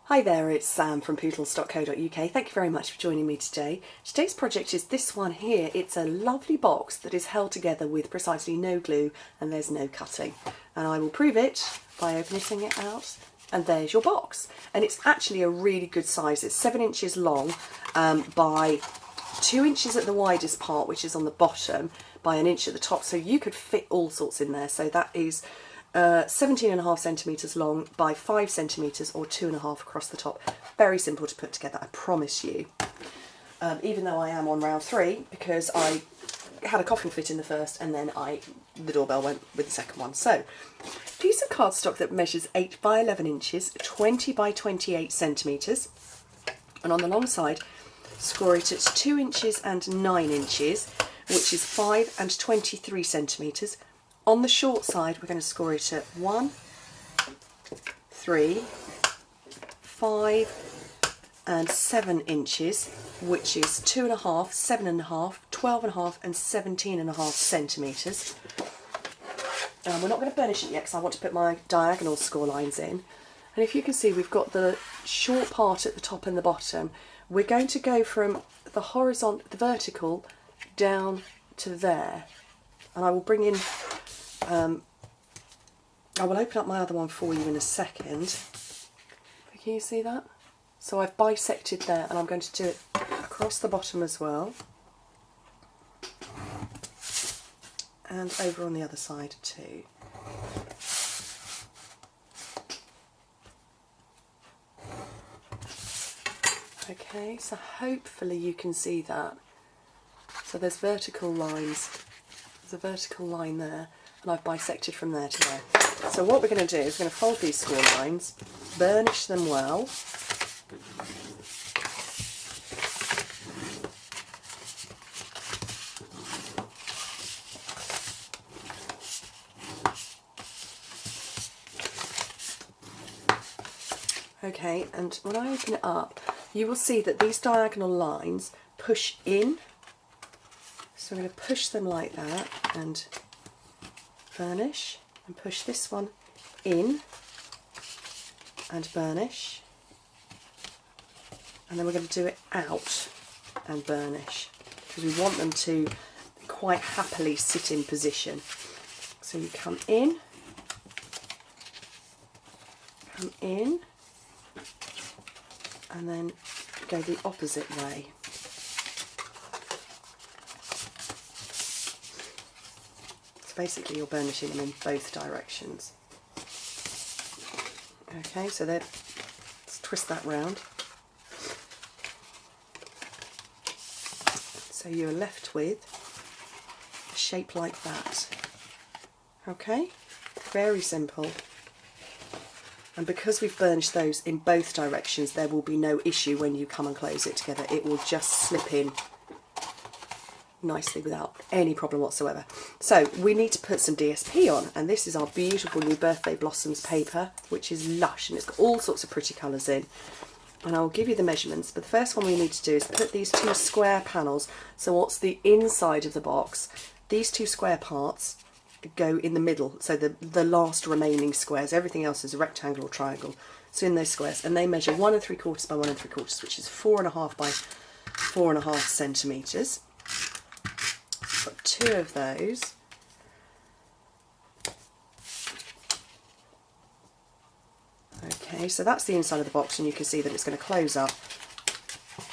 Hi there, it's Sam from Pootles.co.uk. Thank you very much for joining me today. Today's project is this one here. It's a lovely box that is held together with precisely no glue and there's no cutting. And I will prove it by opening it out. And there's your box. And it's actually a really good size. It's 7 inches long by 2 inches at the widest part, which is on the bottom, by 1 inch at the top. So you could fit all sorts in there. So that is 17.5 centimetres long by 5 centimetres or 2.5 across the top. Very simple to put together, I promise you. Even though I am on round 3 because I had a coffin fit in the first and then the doorbell went with the second one. So, piece of cardstock that measures 8 by 11 inches, 20 by 28 centimetres, and on the long side, score it at 2 inches and 9 inches, which is 5 and 23 centimetres. On the short side, we're going to score it at 1, 3, 5 and 7 inches, which is 2.5, 7.5, 12.5 and 17.5 centimetres. We're not going to burnish it yet because I want to put my diagonal score lines in. And if you can see, we've got the short part at the top and the bottom. We're going to go from the vertical down to there. And I will bring in I will open up my other one for you in a second. Can you see that? So I've bisected there and I'm going to do it across the bottom as well. And over on the other side too. Okay, so hopefully you can see that. So there's vertical lines. There's a vertical line there. And I've bisected from there to there. So what we're going to do is we're going to fold these score lines, burnish them well. Okay, and when I open it up, you will see that these diagonal lines push in. So I'm going to push them like that and burnish, and push this one in and burnish, and then we're going to do it out and burnish because we want them to quite happily sit in position. So you come in, and then go the opposite way. Basically you're burnishing them in both directions. Okay, so then let's twist that round. So you're left with a shape like that. Okay, very simple. And because we've burnished those in both directions, there will be no issue when you come and close it together. It will just slip in nicely without any problem whatsoever. So we need to put some DSP on, and this is our beautiful new Birthday Blossoms paper, which is lush and it's got all sorts of pretty colours in. And I'll give you the measurements, but the first one we need to do is put these 2 square panels, so what's the inside of the box, these 2 square parts go in the middle, so the last remaining squares, everything else is a rectangle or triangle, so in those squares, and they measure 1 3/4 by 1 3/4, which is 4.5 by 4.5 centimetres. Got 2 of those. Okay, so that's the inside of the box, and you can see that it's going to close up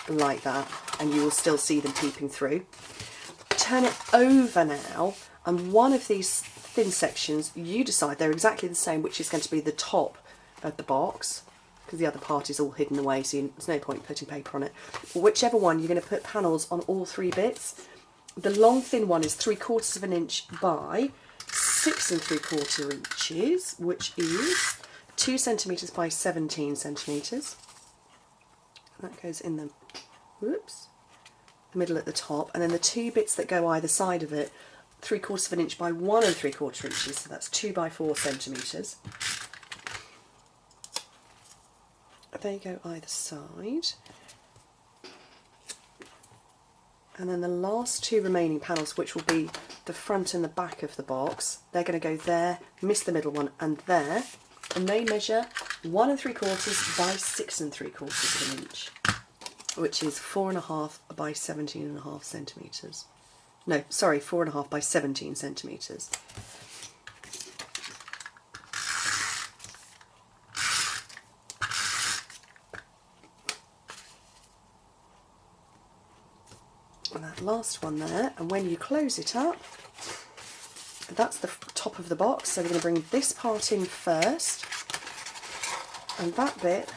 like that, and you will still see them peeping through. Turn it over now, and one of these thin sections, you decide they're exactly the same, which is going to be the top of the box, because the other part is all hidden away, so there's no point putting paper on it. Whichever one, you're going to put panels on all 3 bits. The long thin one is 3/4 of an inch by 6 3/4 inches, which is 2 centimetres by 17 centimetres. That goes in the middle at the top, and then the 2 bits that go either side of it, 3/4 of an inch by 1 3/4 inches, so that's 2 by 4 centimetres. They go either side. And then the last 2 remaining panels, which will be the front and the back of the box, they're going to go there, miss the middle one, and there. and they measure 1 3/4 by 6 3/4 inch, which is 4.5 by 17.5 centimetres. No, sorry, 4.5 by 17 centimetres. And that last one there, and when you close it up, that's the top of the box, so we're going to bring this part in first, and that bit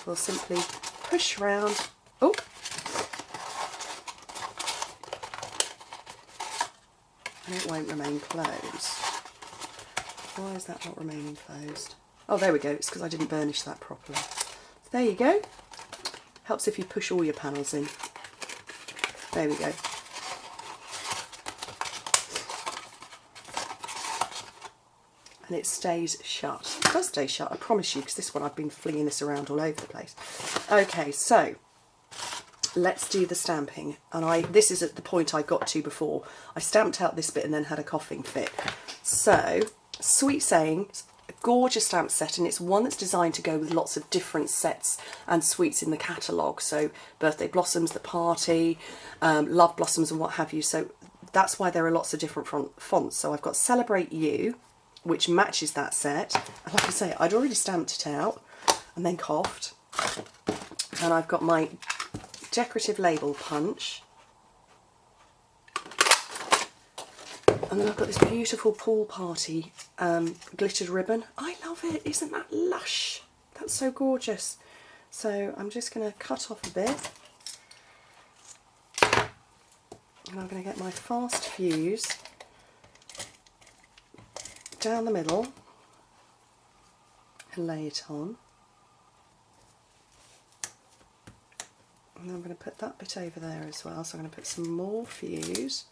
will simply push round. Oh! And it won't remain closed. Why is that not remaining closed? Oh, there we go, it's because I didn't burnish that properly. So there you go. Helps if you push all your panels in. There we go. And it stays shut. It does stay shut, I promise you, because this one I've been flinging this around all over the place. Okay, so let's do the stamping. And this is at the point I got to before. I stamped out this bit and then had a coughing fit. So, Sweet Sayings, a gorgeous stamp set, and it's one that's designed to go with lots of different sets and sweets in the catalogue. So Birthday Blossoms, The Party, Love Blossoms and what have you. So that's why there are lots of different fonts. So I've got Celebrate You, which matches that set. And like I say, I'd already stamped it out and then coughed. And I've got my decorative label punch. And then I've got this beautiful pool party glittered ribbon. I love it, isn't that lush? That's so gorgeous. So I'm just going to cut off a bit. And I'm going to get my fast fuse down the middle and lay it on. And I'm going to put that bit over there as well, so I'm going to put some more fuse.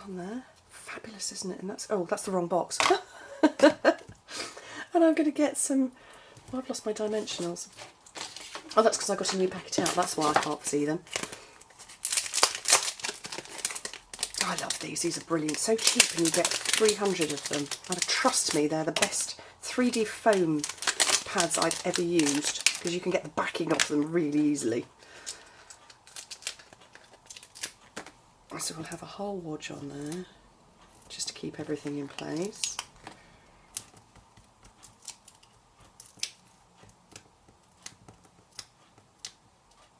On there. Fabulous, isn't it? And that's, oh, that's the wrong box. And I'm going to get some, oh, I've lost my dimensionals. Oh, that's because I got a new packet out, that's why I can't see them. I love these are brilliant, so cheap, and you get 300 of them. And trust me, they're the best 3D foam pads I've ever used, because you can get the backing off them really easily. So we'll have a whole wodge on there, just to keep everything in place.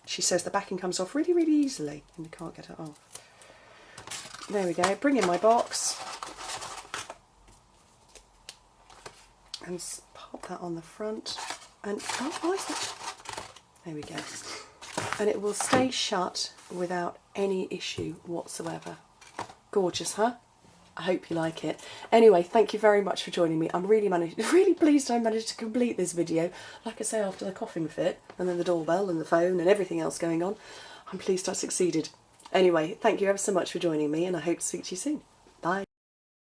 She says the backing comes off really, really easily, and you can't get it off. There we go, bring in my box and pop that on the front, and oh, why is that? There we go. And it will stay shut without any issue whatsoever. Gorgeous, huh? I hope you like it. Anyway, thank you very much for joining me. I'm really pleased I managed to complete this video. Like I say, after the coughing fit, and then the doorbell and the phone and everything else going on, I'm pleased I succeeded. Anyway, thank you ever so much for joining me, and I hope to speak to you soon.